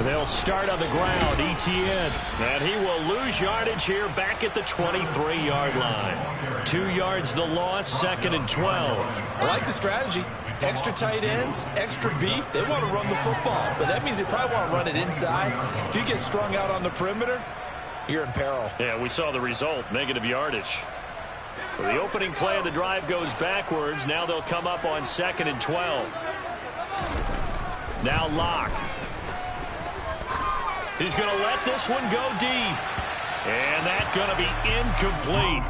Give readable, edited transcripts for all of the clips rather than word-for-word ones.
They'll start on the ground. Etienne. And he will lose yardage here back at the 23-yard line. 2 yards the loss, 2nd and 12. I like the strategy. Extra tight ends, extra beef. They want to run the football, but that means they probably want to run it inside. If you get strung out on the perimeter, you're in peril. Yeah, we saw the result, negative yardage. So the opening play of the drive goes backwards. Now they'll come up on 2nd and 12. Now Locke. He's going to let this one go deep. And that's going to be incomplete.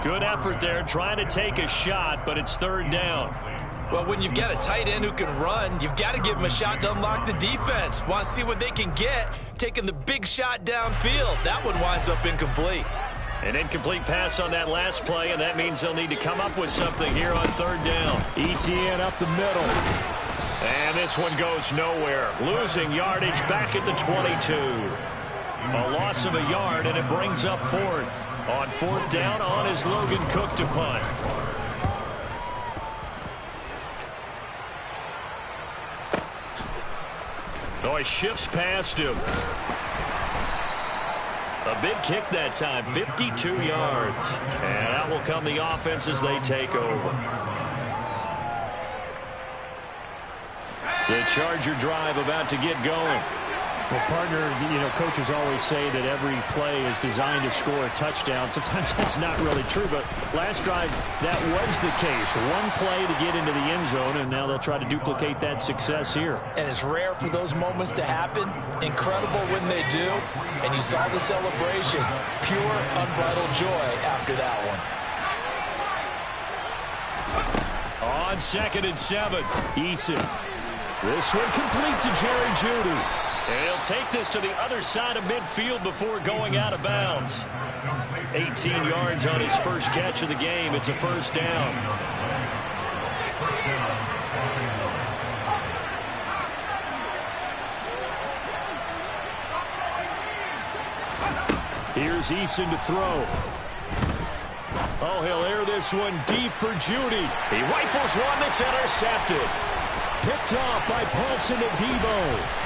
Good effort there trying to take a shot, but it's 3rd down. Well, when you've got a tight end who can run, you've got to give him a shot to unlock the defense. Want to see what they can get, taking the big shot downfield. That one winds up incomplete. An incomplete pass on that last play, and that means they'll need to come up with something here on 3rd down. Etienne up the middle. And this one goes nowhere. Losing yardage back at the 22. A loss of a yard, and it brings up 4th. On 4th down, on is Logan Cook to punt. Oh, he shifts past him. A big kick that time, 52 yards. And out will come the offense as they take over. The Charger drive about to get going. Well, partner, you know, coaches always say that every play is designed to score a touchdown. Sometimes that's not really true, but last drive, that was the case. One play to get into the end zone, and now they'll try to duplicate that success here. And it's rare for those moments to happen. Incredible when they do. And you saw the celebration. Pure, unbridled joy after that On one. 2nd and 7, Eason. This one complete to Jerry Jeudy. And he'll take this to the other side of midfield before going out of bounds. 18 yards on his first catch of the game. It's a 1st down. Here's Eason to throw. Oh, he'll air this one deep for Jeudy. He rifles one that's intercepted. Picked off by Paulson Adebo.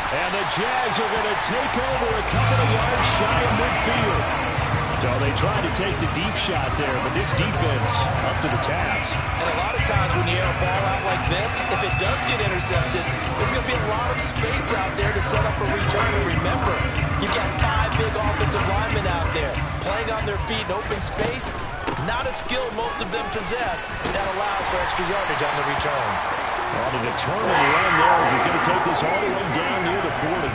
And the Jags are going to take over a couple of yards shy of midfield. So they tried to take the deep shot there, but this defense up to the task. And a lot of times when you air a ball out like this, if it does get intercepted, there's going to be a lot of space out there to set up a return. And remember, you've got 5 big offensive linemen out there playing on their feet in open space. Not a skill most of them possess that allows for extra yardage on the return. Well, the determined run there as he's going to take this all the way down near the 40.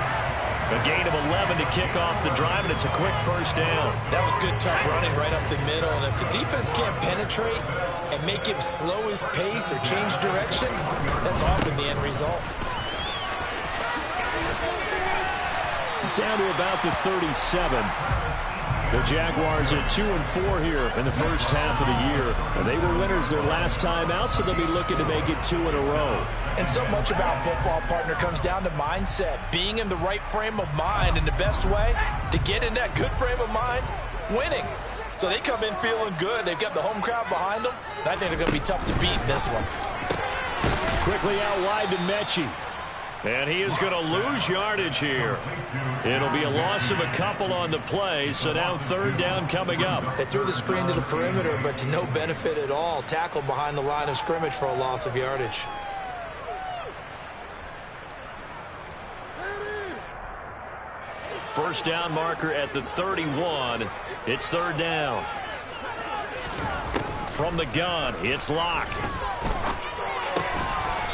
A gain of 11 to kick off the drive, and it's a quick 1st down. That was good, tough running right up the middle. And if the defense can't penetrate and make him slow his pace or change direction, that's often the end result. Down to about the 37. The Jaguars at 2-4 here in the first half of the year. And they were winners their last time out, so they'll be looking to make it 2 in a row. And so much about football, partner, comes down to mindset. Being in the right frame of mind, and the best way to get in that good frame of mind, winning. So they come in feeling good. They've got the home crowd behind them. And I think they're going to be tough to beat in this one. Quickly out wide to Mechie. And he is going to lose yardage here. It'll be a loss of a couple on the play, so now 3rd down coming up. They threw the screen to the perimeter, but to no benefit at all. Tackled behind the line of scrimmage for a loss of yardage. First down marker at the 31. It's 3rd down. From the gun, it's Locke.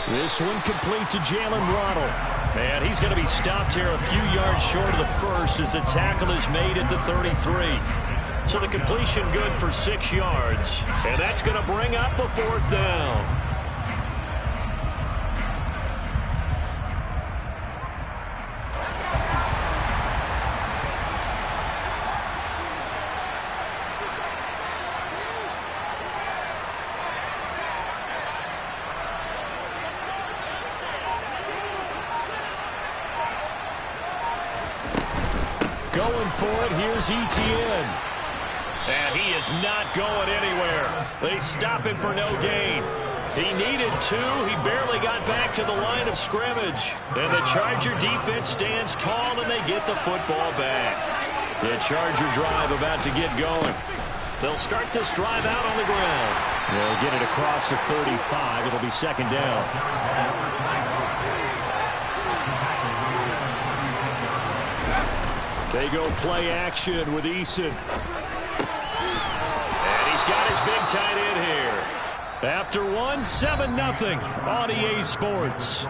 This one complete to Jalen Waddle. And he's going to be stopped here a few yards short of the first as the tackle is made at the 33. So the completion good for 6 yards. And that's going to bring up a 4th down. Going for it, here's Etienne. And he is not going anywhere. They stop him for no gain. He needed 2. He barely got back to the line of scrimmage. And the Charger defense stands tall, and they get the football back. The Charger drive about to get going. They'll start this drive out on the ground. They'll get it across the 35. It'll be second down. They go play action with Eason. And he's got his big tight end here. After 7-0 on EA Sports.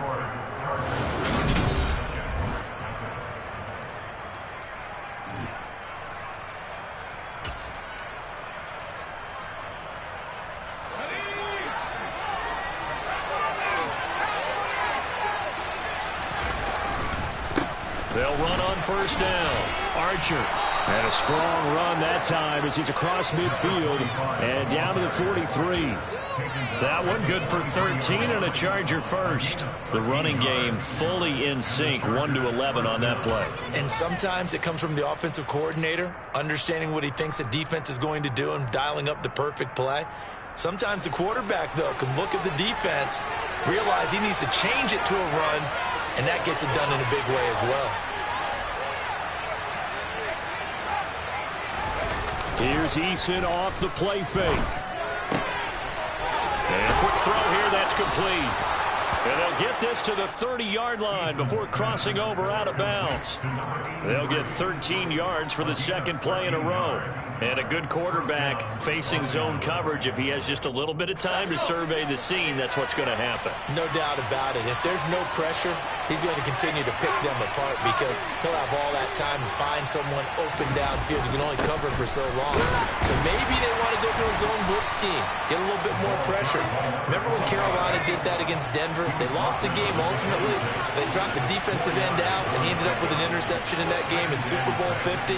They'll run on first down. Archer. And a strong run that time as he's across midfield and down to the 43. That one good for 13 and a Charger first. The running game fully in sync, 1-11 on that play. And sometimes it comes from the offensive coordinator, understanding what he thinks the defense is going to do and dialing up the perfect play. Sometimes the quarterback, though, can look at the defense, realize he needs to change it to a run, and that gets it done in a big way as well. Here's Eason off the play fake. And a quick throw here, that's complete. And they'll get this to the 30-yard line before crossing over out of bounds. They'll get 13 yards for the second play in a row. And a good quarterback facing zone coverage. If he has just a little bit of time to survey the scene, that's what's going to happen. No doubt about it. If there's no pressure, he's going to continue to pick them apart because he'll have all that time to find someone open downfield. You can only cover for so long. So maybe they want to go to a zone blitz scheme, get a little bit more pressure. Remember when Carolina did that against Denver? They lost the game ultimately. They dropped the defensive end out, and he ended up with an interception in that game in Super Bowl 50.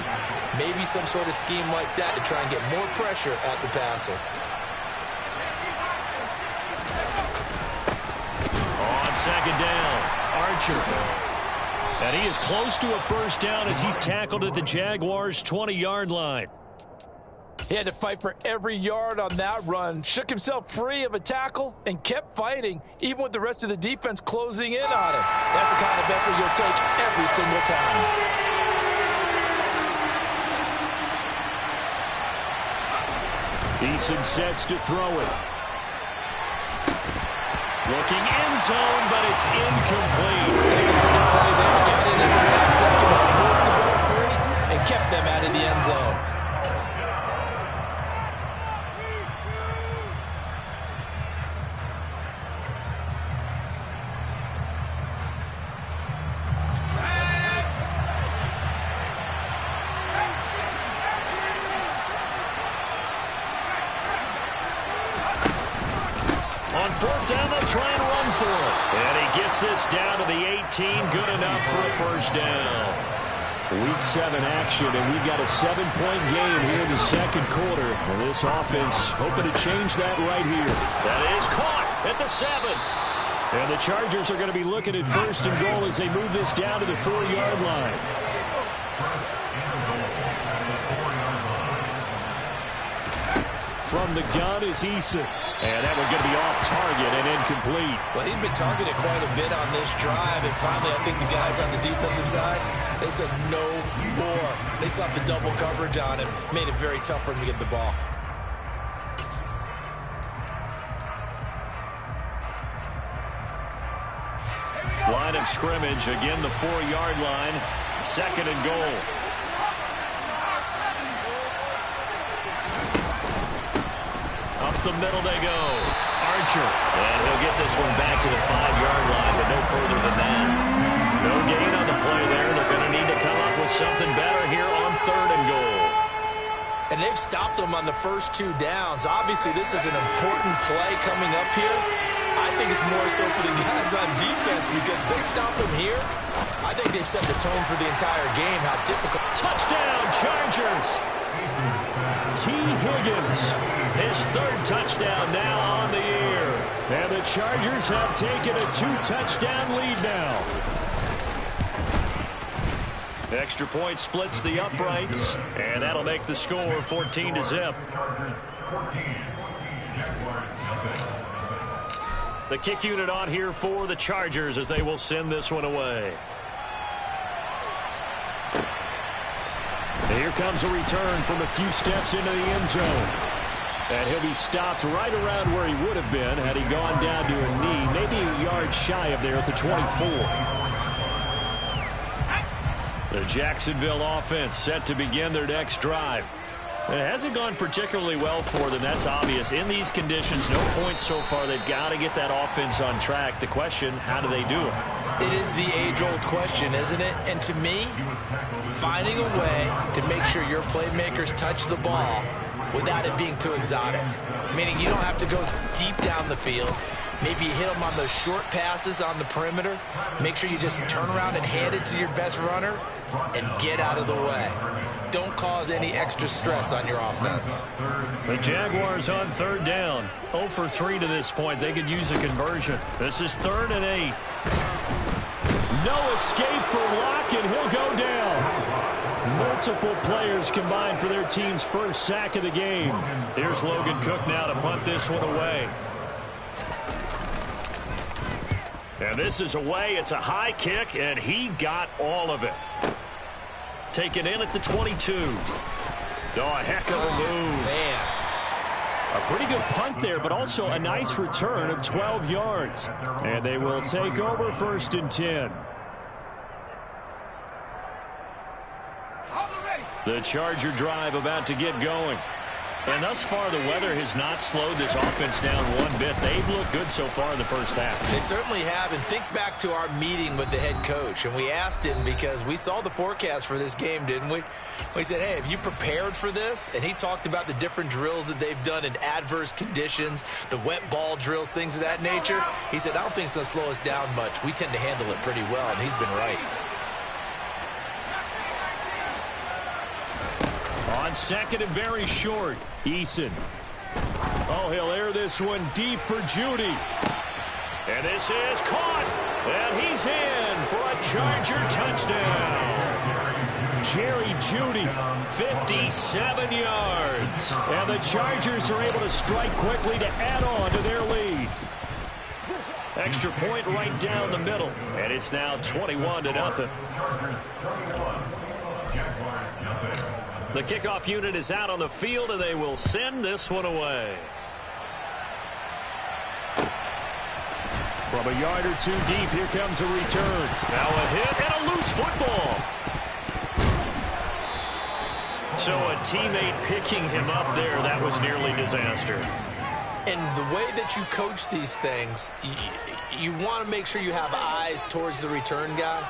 Maybe some sort of scheme like that to try and get more pressure at the passer. On second down, Archer. And he is close to a first down as he's tackled at the Jaguars' 20-yard line. He had to fight for every yard on that run, shook himself free of a tackle, and kept fighting, even with the rest of the defense closing in on him. That's the kind of effort you'll take every single time. Eason sets to throw it. Looking end zone, but it's incomplete. That's a pretty play there. Got it into that second, forced the ball free, and kept them out of the end zone. On fourth down, they'll try and run for it. And he gets this down to the 18. Good enough for a first down. Week 7 action, and we've got a 7-point game here in the second quarter. And this offense hoping to change that right here. That is caught at the 7. And the Chargers are going to be looking at first and goal as they move this down to the 4-yard line. From the gun is Eason. And that one going to be off target and incomplete. Well, he'd been targeted quite a bit on this drive, and finally I think the guys on the defensive side, they said no more. They slapped the double coverage on him, made it very tough for him to get the ball. Line of scrimmage, again the 4-yard line, second and goal. Up the middle they go. Archer. And he'll get this one back to the 5-yard line, but no further than that. No gain on the play there. They're going to need to come up with something better here on third and goal. And they've stopped them on the first 2 downs. Obviously, this is an important play coming up here. I think it's more so for the guys on defense because they stop them here. I think they've set the tone for the entire game. How difficult. Touchdown, Chargers. T. Higgins, his 3rd touchdown now on the year. And the Chargers have taken a 2-touchdown lead now. Extra point splits the uprights, and that'll make the score 14-0. The kick unit on here for the Chargers as they will send this one away. Here comes a return from a few steps into the end zone. And he'll be stopped right around where he would have been had he gone down to a knee, maybe a yard shy of there at the 24. The Jacksonville offense set to begin their next drive. It hasn't gone particularly well for them, that's obvious. In these conditions, no points so far. They've got to get that offense on track. The question, how do they do it? It is the age-old question, isn't it? And to me, finding a way to make sure your playmakers touch the ball without it being too exotic. Meaning you don't have to go deep down the field. Maybe you hit them on those short passes on the perimeter. Make sure you just turn around and hand it to your best runner and get out of the way. Don't cause any extra stress on your offense. The Jaguars on third down. 0 for 3 to this point. They could use a conversion. This is 3rd and 8. No escape for Locke, and he'll go down. Multiple players combined for their team's first sack of the game. Here's Logan Cook now to punt this one away. And this is away. It's a high kick, and he got all of it. Taken in at the 22. Oh, a heck of a move. Man. A pretty good punt there, but also a nice return of 12 yards. And they will take over 1st and 10. The Charger drive about to get going. And thus far, the weather has not slowed this offense down one bit. They've looked good so far in the first half. They certainly have. And think back to our meeting with the head coach. And we asked him because we saw the forecast for this game, didn't we? We said, hey, have you prepared for this? And he talked about the different drills that they've done in adverse conditions, the wet ball drills, things of that nature. He said, I don't think it's going to slow us down much. We tend to handle it pretty well, and he's been right. On 2nd and very short, Eason. Oh, he'll air this one deep for Judy. And this is caught. And he's in for a Charger touchdown. Jerry Judy, 57 yards. and the Chargers are able to strike quickly to add on to their lead. Extra point right down the middle. And it's now 21-0. The kickoff unit is out on the field, and they will send this one away. From a yard or two deep, here comes a return. Now a hit and a loose football. So a teammate picking him up there, that was nearly disaster. And the way that you coach these things, you want to make sure you have eyes towards the return guy,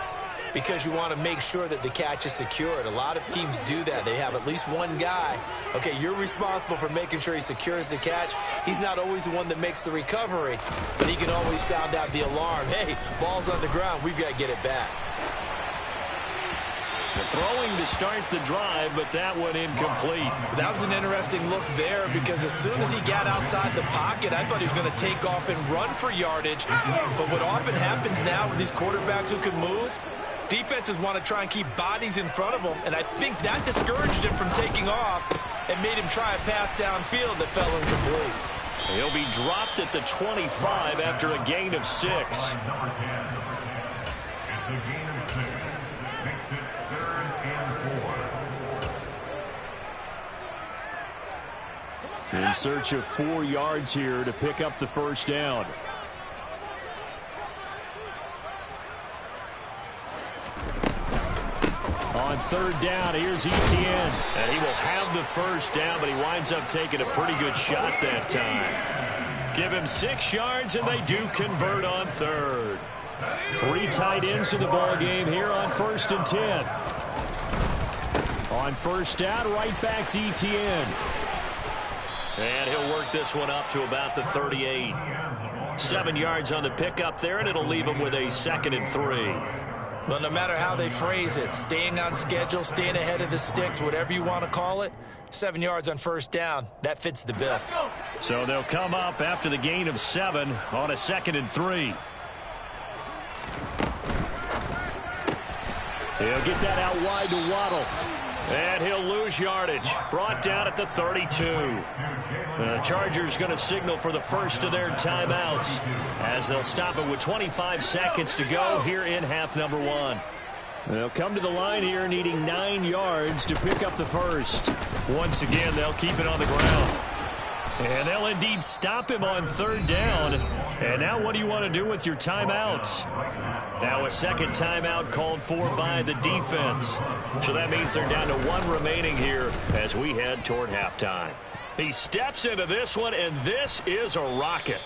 because you want to make sure that the catch is secured. A lot of teams do that. They have at least one guy. Okay, you're responsible for making sure he secures the catch. He's not always the one that makes the recovery, but he can always sound out the alarm. Hey, ball's on the ground. We've got to get it back. The throwing to start the drive, but that one incomplete. That was an interesting look there, because as soon as he got outside the pocket, I thought he was going to take off and run for yardage. But what often happens now with these quarterbacks who can move, defenses want to try and keep bodies in front of them, and I think that discouraged him from taking off and made him try a pass downfield that fell incomplete. He'll be dropped at the 25 after a gain of 6. In search of 4 yards here to pick up the first down. On 3rd down, here's Etienne. And he will have the first down, but he winds up taking a pretty good shot that time. Give him 6 yards, and they do convert on 3rd. 3 tight ends in the ball game here on 1st and 10. On 1st down, right back to Etienne. And he'll work this one up to about the 38. 7 yards on the pickup there, and it'll leave him with a 2nd and 3. Well, no matter how they phrase it, staying on schedule, staying ahead of the sticks, whatever you want to call it, 7 yards on 1st down, that fits the bill. So they'll come up after the gain of 7 on a 2nd and 3. He'll get that out wide to Waddle. And he'll lose yardage. Brought down at the 32. The Chargers going to signal for the first of their timeouts as they'll stop it with 25 seconds to go here in half number 1. They'll come to the line here needing 9 yards to pick up the first. Once again, they'll keep it on the ground. And they'll indeed stop him on 3rd down. And now what do you want to do with your timeouts? Now a second timeout called for by the defense. So that means they're down to 1 remaining here as we head toward halftime. He steps into this one, and this is a rocket.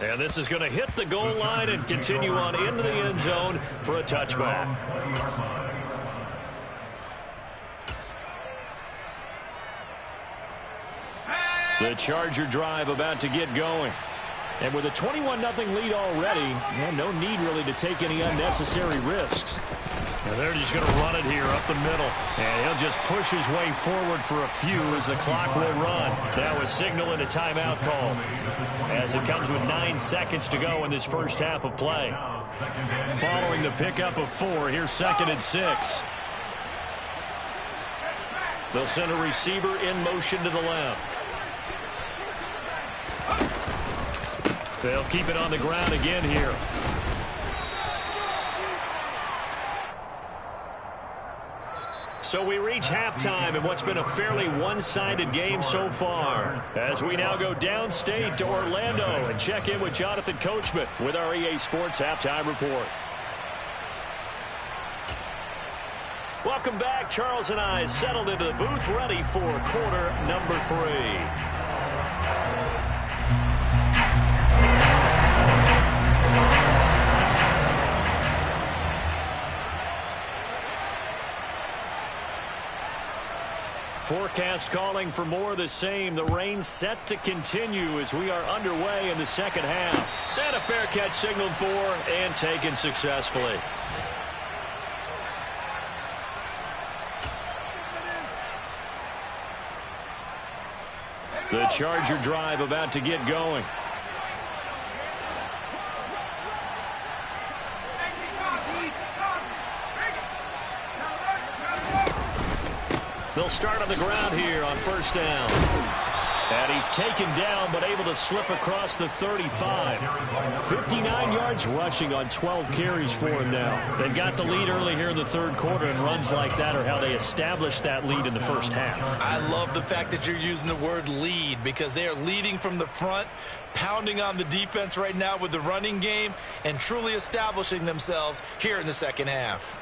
And this is going to hit the goal line and continue on into the end zone for a touchback. The Charger drive about to get going. And with a 21-0 lead already, no need really to take any unnecessary risks. And they're just going to run it here up the middle. And he'll just push his way forward for a few as the clock will run. That was signaling a timeout call as it comes with 9 seconds to go in this first half of play. Following the pickup of 4, here's 2nd and 6. They'll send a receiver in motion to the left. They'll keep it on the ground again here. So we reach halftime in what's been a fairly one-sided game so far. As we now go downstate to Orlando and check in with Jonathan Coachman with our EA Sports Halftime Report. Welcome back. Charles and I settled into the booth ready for quarter number 3. Forecast calling for more of the same. The rain set to continue as we are underway in the second half. And a fair catch signaled for and taken successfully. The Charger drive about to get going. They'll start on the ground here on 1st down. And he's taken down but able to slip across the 35. 59 yards rushing on 12 carries for him now. They've got the lead early here in the 3rd quarter, and runs like that are how they established that lead in the first half. I love the fact that you're using the word lead because they are leading from the front, pounding on the defense right now with the running game, and truly establishing themselves here in the second half.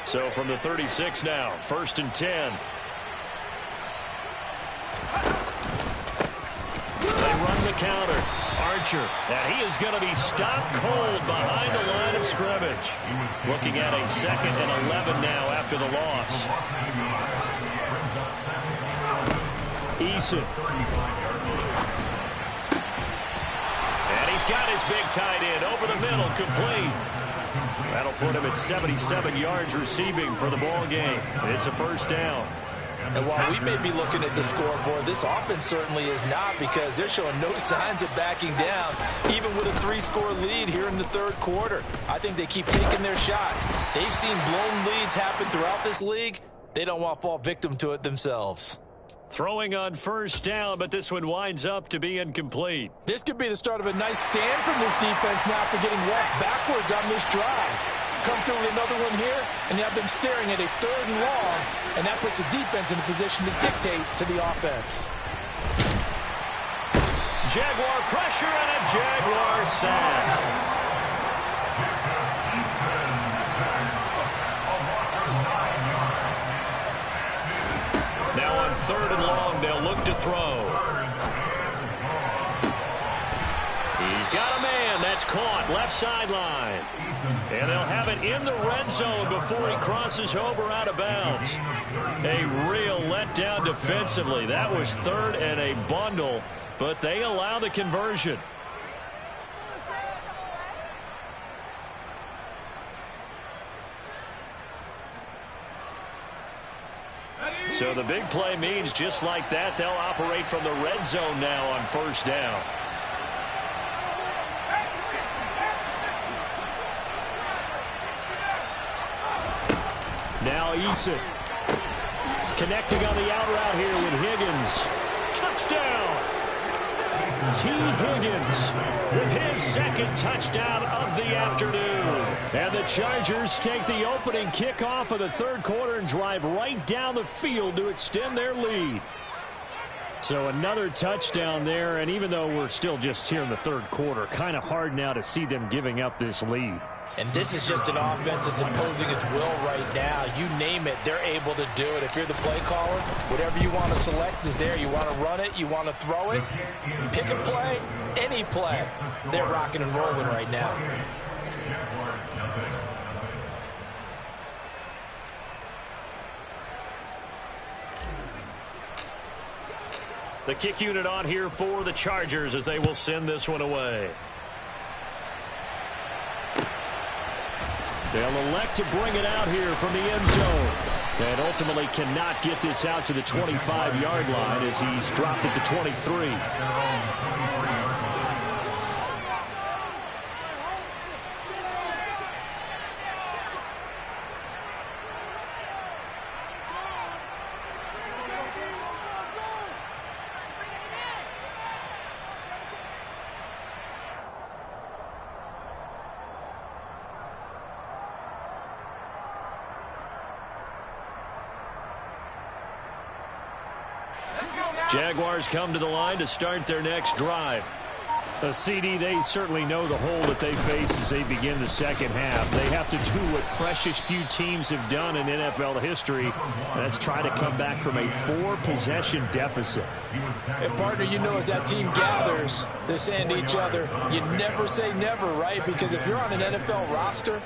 So from the 36 now, 1st and 10. They run the counter. Archer, and he is going to be stopped cold behind the line of scrimmage. Looking at a 2nd and 11 now after the loss. Eason. And he's got his big tight end over the middle, complete. That'll put him at 77 yards receiving for the ball game. It's a 1st down. And while we may be looking at the scoreboard, this offense certainly is not, because they're showing no signs of backing down, even with a 3-score lead here in the 3rd quarter. I think they keep taking their shots. They've seen blown leads happen throughout this league. They don't want to fall victim to it themselves. Throwing on 1st down, but this one winds up to be incomplete. This could be the start of a nice stand from this defense now for getting walked backwards on this drive. Come through with another one here, and you have them staring at a 3rd and long, and that puts the defense in a position to dictate to the offense. Jaguar pressure and a Jaguar sack. Now on 3rd and long, they'll look to throw. He's got a man. That's caught left sideline. And they'll have it in the red zone before he crosses over out of bounds. A real letdown defensively. That was 3rd and a bundle, but they allow the conversion. So the big play means just like that, they'll operate from the red zone now on 1st down. Now Eason. Connecting on the out route here with Higgins. Touchdown! T. Higgins with his second touchdown of the afternoon. And the Chargers take the opening kickoff of the third quarter and drive right down the field to extend their lead. So another touchdown there, and even though we're still just here in the third quarter, kind of hard now to see them giving up this lead. And this is just an offense that's imposing its will right now. You name it, they're able to do it. If you're the play caller, whatever you want to select is there. You want to run it, you want to throw it, pick a play, any play. They're rocking and rolling right now. The kick unit on here for the Chargers as they will send this one away. They'll elect to bring it out here from the end zone. And ultimately cannot get this out to the 25-yard line as he's dropped it to 23. Jaguars come to the line to start their next drive. A CD, they certainly know the hole that they face as they begin the second half. They have to do what precious few teams have done in NFL history. That's try to come back from a 4-possession deficit. And partner, you know, as that team gathers, they're saying to each other, you never say never, right? Because if you're on an NFL roster,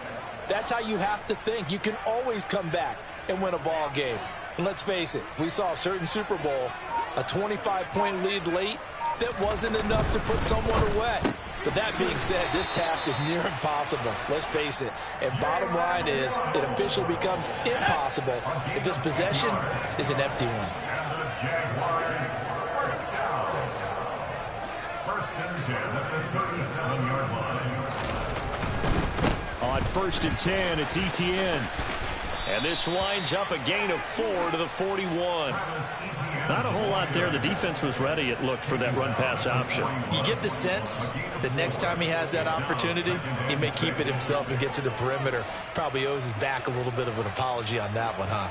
that's how you have to think. You can always come back and win a ball game. And let's face it, we saw a certain Super Bowl, a 25-point lead late, that wasn't enough to put someone away. But that being said, this task is near impossible. Let's face it. And bottom line is, it officially becomes impossible if this possession is an empty one. On 1st and 10, it's ETN. And this winds up a gain of 4 to the 41. Not a whole lot there. The defense was ready, it looked, for that run-pass option. You get the sense that next time he has that opportunity, he may keep it himself and get to the perimeter. Probably owes his back a little bit of an apology on that one, huh?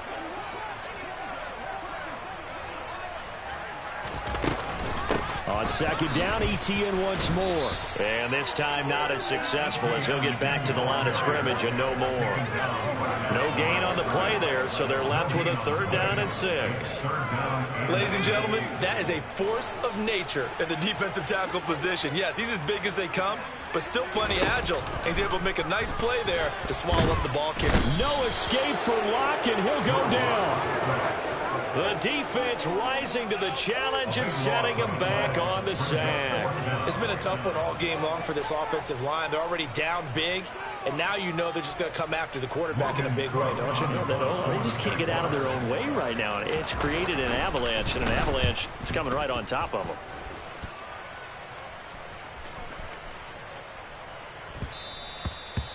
On second down, ETN once more. And this time not as successful as he'll get back to the line of scrimmage and no more. No gain on the play there, so they're left with a 3rd down and 6. Ladies and gentlemen, that is a force of nature in the defensive tackle position. Yes, he's as big as they come, but still plenty agile. He's able to make a nice play there to swallow up the ball carrier. No escape for Locke, and he'll go down. The defense rising to the challenge and setting him back on the sack. It's been a tough one all game long for this offensive line. They're already down big, and now you know they're just going to come after the quarterback in a big way, don't you? No, they just can't get out of their own way right now. It's created an avalanche, and an avalanche is coming right on top of them.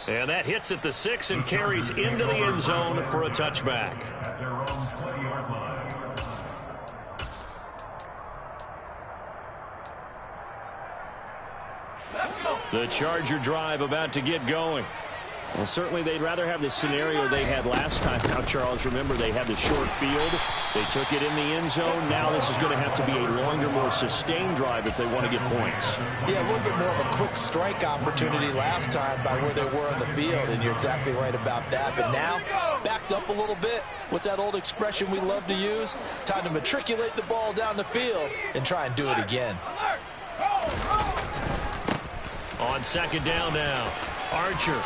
And that hits at the 6 and carries into the end zone for a touchback. The Charger drive about to get going. Well, certainly they'd rather have the scenario they had last time. Now, Charles, remember, they had the short field. They took it in the end zone. Now this is going to have to be a longer, more sustained drive if they want to get points. Yeah, a little bit more of a quick strike opportunity last time by where they were on the field, and you're exactly right about that. But now, backed up a little bit. What's that old expression we love to use? Time to matriculate the ball down the field and try and do it again. On second down now, Archer.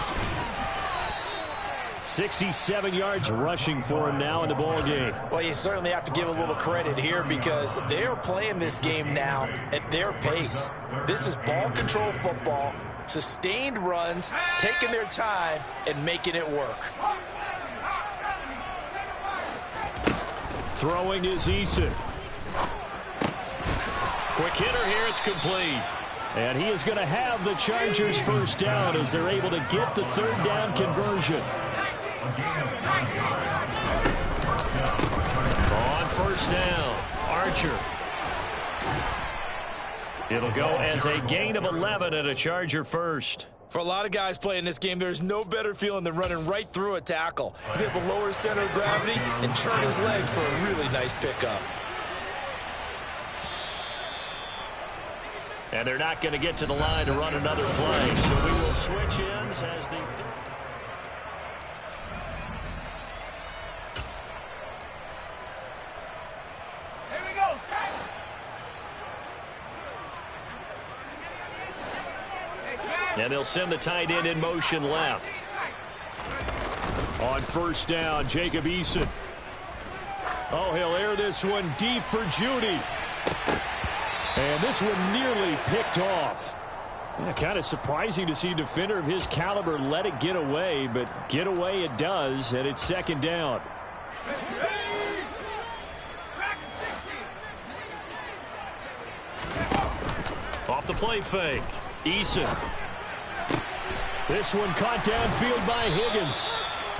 67 yards rushing for him now in the ball game. Well, you certainly have to give a little credit here because they are playing this game now at their pace. This is ball control football, sustained runs, taking their time and making it work. Throwing is Eason. Quick hitter here, it's complete. And he is going to have the Chargers first down as they're able to get the 3rd down conversion. first down. Archer. It'll go as a gain of 11 and a Charger first. For a lot of guys playing this game, there's no better feeling than running right through a tackle. He's able to lower his center of gravity and turn his legs for a really nice pickup. And they're not going to get to the line to run another play, so we will switch ends as the... And they'll send the tight end in motion left. On first down, Jacob Eason. Oh, he'll air this one deep for Judy. And this one nearly picked off. Yeah, kind of surprising to see a defender of his caliber let it get away, but get away it does, and it's second down. Off the play fake. Eason. This one caught downfield by Higgins.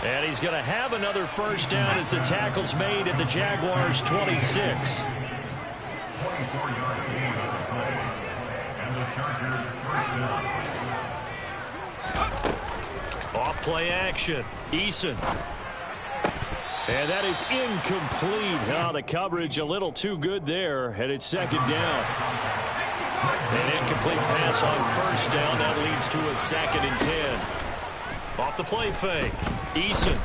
And he's going to have another first down as the tackle's made at the Jaguars' 26. Off play action. Eason. And that is incomplete. Oh, the coverage a little too good there, and it's second down. An incomplete pass on first down. That leads to a 2nd and 10. Off the play fake. Eason.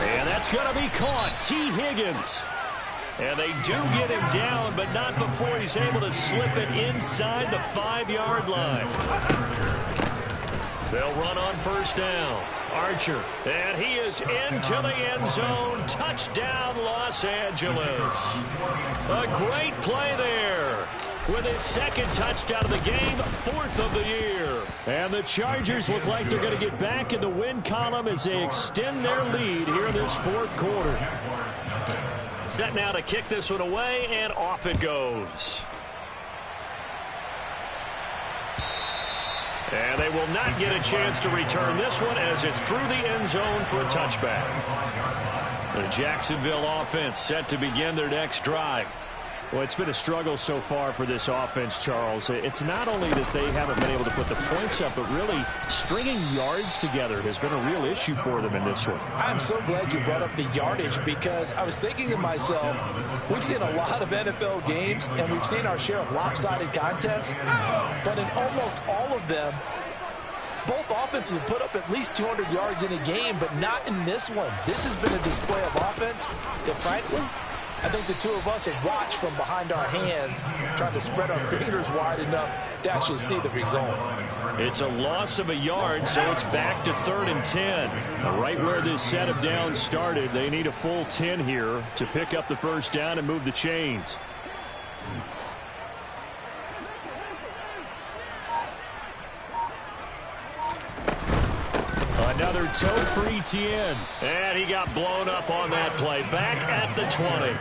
And that's going to be caught. T. Higgins. And they do get him down, but not before he's able to slip it inside the 5-yard line. They'll run on first down. Archer. And he is into the end zone. Touchdown, Los Angeles. A great play there. With his 2nd touchdown of the game, 4th of the year. And the Chargers look like they're going to get back in the win column as they extend their lead here in this 4th quarter. Set now to kick this one away, and off it goes. And they will not get a chance to return this one as it's through the end zone for a touchback. The Jacksonville offense set to begin their next drive. Well, it's been a struggle so far for this offense, Charles. It's not only that they haven't been able to put the points up, but really stringing yards together has been a real issue for them in this one. I'm so glad you brought up the yardage because I was thinking to myself, we've seen a lot of NFL games and we've seen our share of lopsided contests, but in almost all of them, both offenses have put up at least 200 yards in a game, but not in this one. This has been a display of offense that, frankly, I think the two of us have watched from behind our hands, trying to spread our fingers wide enough to actually see the result. It's a loss of a yard, so it's back to 3rd and 10. Right where this set of downs started, they need a full 10 here to pick up the first down and move the chains. Another toe for Etienne. And he got blown up on that play. Back at the 20.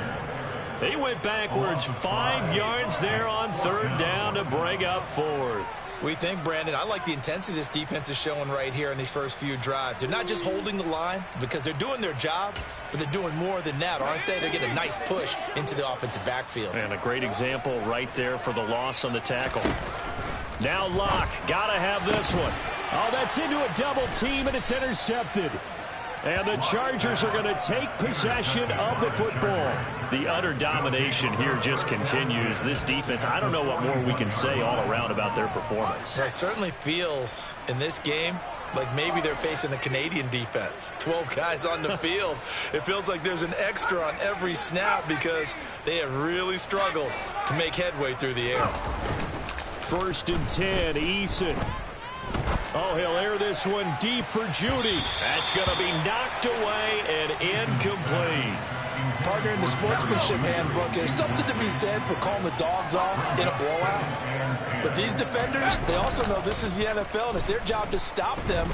He went backwards 5 yards there on 3rd down to bring up 4th. We think, Brandon, I like the intensity this defense is showing right here in these first few drives. They're not just holding the line because they're doing their job, but they're doing more than that, aren't they? They're getting a nice push into the offensive backfield. And a great example right there for the loss on the tackle. Now Locke, gotta have this one. Oh, that's into a double team, and it's intercepted. And the Chargers are going to take possession of the football. The utter domination here just continues. This defense, I don't know what more we can say all around about their performance. It certainly feels in this game like maybe they're facing a Canadian defense. 12 guys on the field. It feels like there's an extra on every snap because they have really struggled to make headway through the air. 1st and 10, Eason. Oh, he'll air this one deep for Judy. That's going to be knocked away and incomplete. Partner, in the sportsmanship handbook, there's something to be said for calling the dogs off in a blowout. But these defenders, they also know this is the NFL, and it's their job to stop them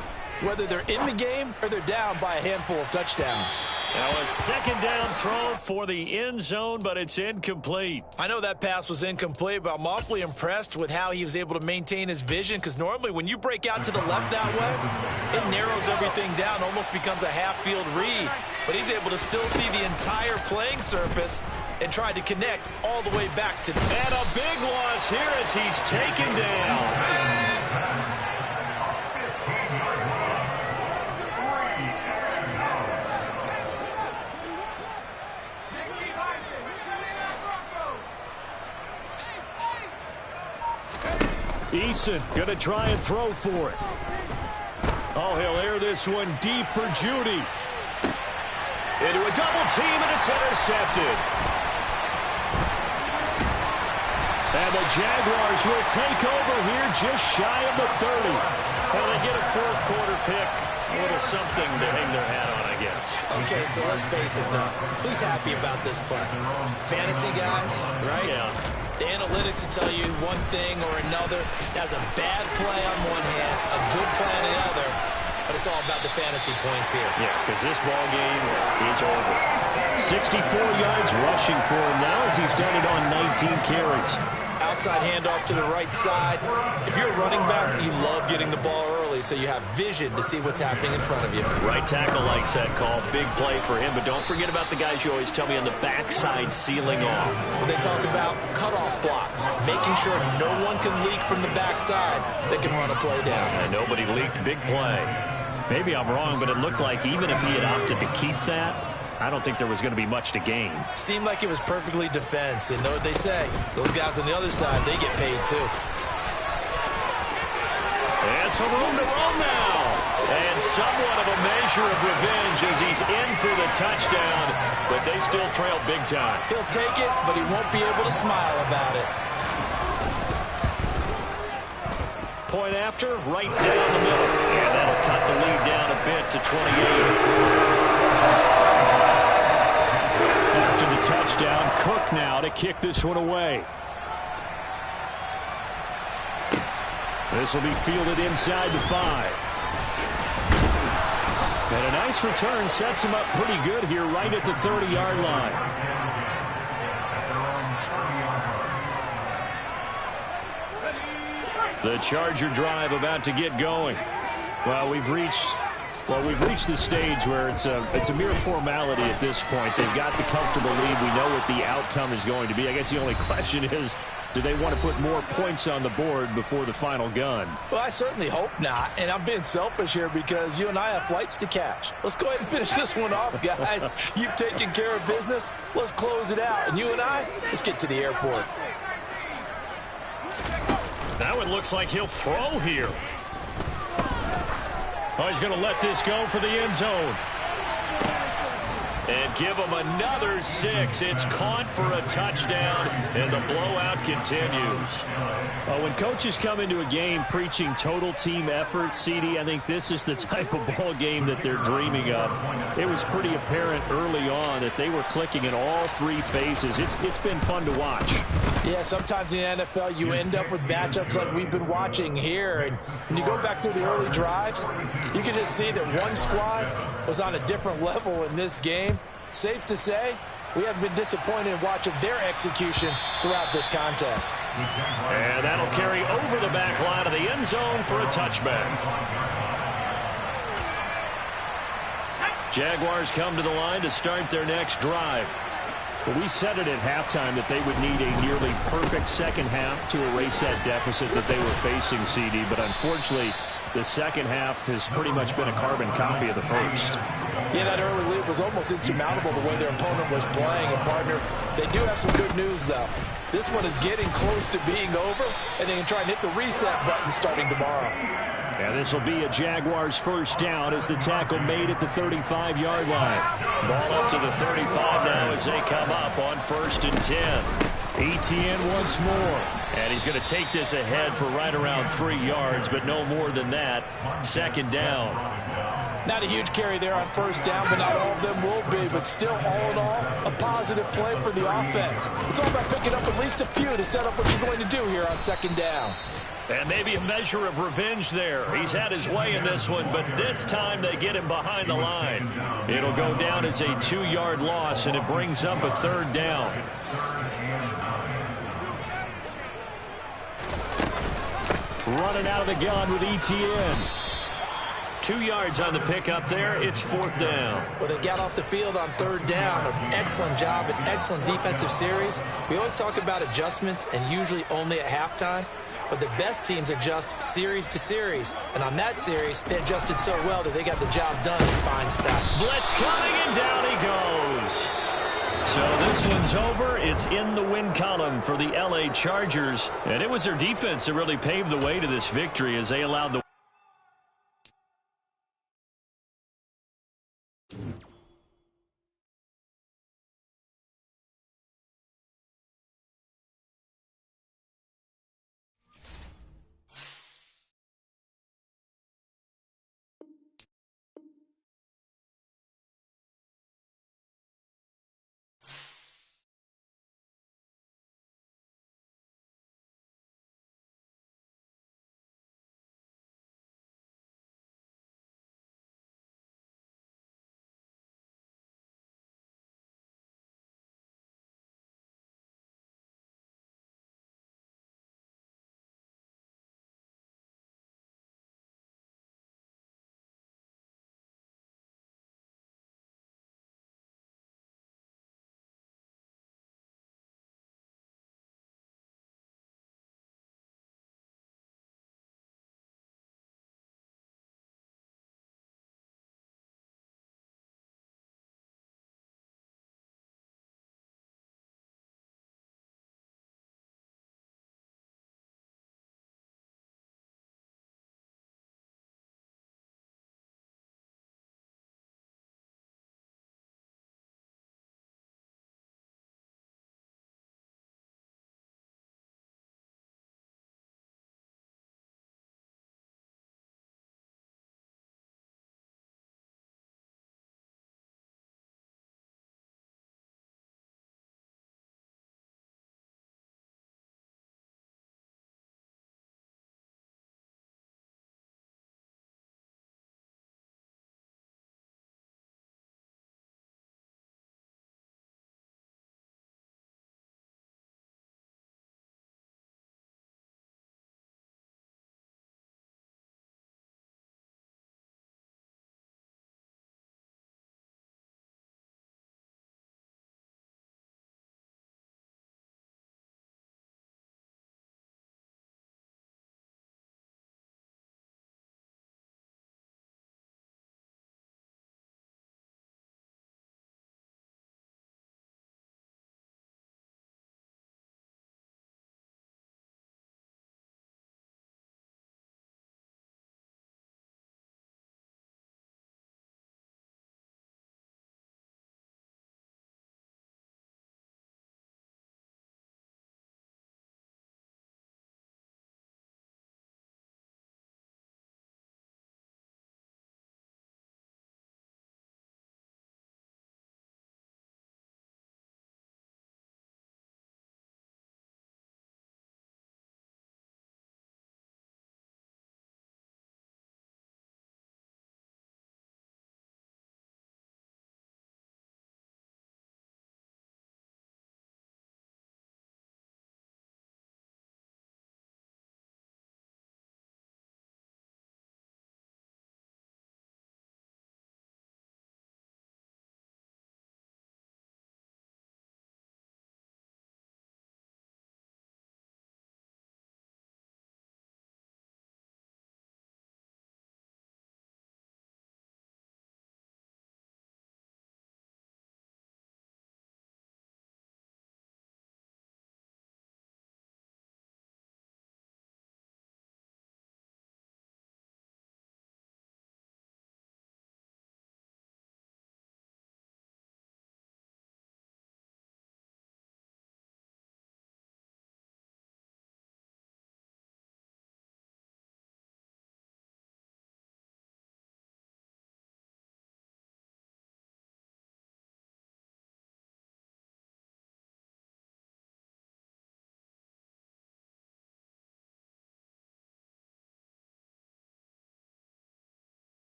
whether they're in the game or they're down by a handful of touchdowns. Now a second down throw for the end zone, but it's incomplete. I know that pass was incomplete, but I'm awfully impressed with how he was able to maintain his vision, because normally when you break out to the left that way, it narrows everything down, almost becomes a half-field read. But he's able to still see the entire playing surface and tried to connect all the way back to the... And a big loss here as he's taken down. Eason going to try and throw for it. Oh, he'll air this one deep for Judy. Into a double team, and it's intercepted. And the Jaguars will take over here just shy of the 30. Well, they get a fourth quarter pick. A little something to hang their hat on, I guess. Okay, so let's face it, though. Who's happy about this play? Fantasy guys, right? Yeah. The analytics will tell you one thing or another. That's a bad play on one hand, a good play on the other, but it's all about the fantasy points here. Yeah, because this ball game is over. 64 yards rushing for him now as he's done it on 19 carries. Outside handoff to the right side. If you're a running back, you love getting the ball early so you have vision to see what's happening in front of you. Right tackle likes that call. Big play for him, but don't forget about the guys you always tell me on the backside sealing off. Well, they talk about cutoff blocks, making sure no one can leak from the backside that can run a play down. And nobody leaked. Big play. Maybe I'm wrong, but it looked like even if he had opted to keep that, I don't think there was going to be much to gain. Seemed like it was perfectly defense, and know what they say. Those guys on the other side, they get paid too. And some room to run now. And somewhat of a measure of revenge as he's in for the touchdown, but they still trail big time. He'll take it, but he won't be able to smile about it. Point after, right down the middle. And that'll cut the lead down a bit to 28. After the touchdown, Cook now to kick this one away. This will be fielded inside the 5. And a nice return sets him up pretty good here right at the 30-yard line. The Charger drive about to get going. Well, we've reached the stage where it's a mere formality at this point. They've got the comfortable lead. We know what the outcome is going to be. I guess the only question is, do they want to put more points on the board before the final gun? Well, I certainly hope not. And I'm being selfish here because you and I have flights to catch. Let's go ahead and finish this one off, guys. You've taken care of business. Let's close it out. And you and I, let's get to the airport. That one looks like he'll throw here. Oh, he's going to let this go for the end zone. And give him another 6. It's caught for a touchdown, and the blowout continues. When coaches come into a game preaching total team effort, CD, I think this is the type of ball game that they're dreaming of. It was pretty apparent early on that they were clicking in all 3 phases. It's been fun to watch. Yeah, sometimes in the NFL you end up with matchups like we've been watching here. And when you go back through the early drives, you can just see that one squad was on a different level in this game. Safe to say, we haven't been disappointed in watching their execution throughout this contest. And that'll carry over the back line of the end zone for a touchback. Jaguars come to the line to start their next drive. Well, we said it at halftime that they would need a nearly perfect second half to erase that deficit that they were facing, CD, but unfortunately, the second half has pretty much been a carbon copy of the first. Yeah, that early lead was almost insurmountable the way their opponent was playing. And, partner, they do have some good news, though. This one is getting close to being over, and they can try and hit the reset button starting tomorrow. And this will be a Jaguars first down as the tackle made at the 35-yard line. Ball up to the 35 now as they come up on 1st and 10. Etienne once more. And he's going to take this ahead for right around 3 yards, but no more than that. 2nd down. Not a huge carry there on 1st down, but not all of them will be. But still, all in all, a positive play for the offense. It's all about picking up at least a few to set up what you're going to do here on 2nd down. And maybe a measure of revenge there. He's had his way in this one, but this time they get him behind the line. It'll go down as a 2-yard loss, and it brings up a 3rd down. Running out of the gun with ETN. 2 yards on the pickup there. It's 4th down. Well, they got off the field on 3rd down. An excellent job, an excellent defensive series. We always talk about adjustments, and usually only at halftime. But the best teams adjust series to series. And on that series, they adjusted so well that they got the job done in fine style. Blitz coming, and down he goes. So this one's over. It's in the win column for the LA Chargers. And it was their defense that really paved the way to this victory as they allowed the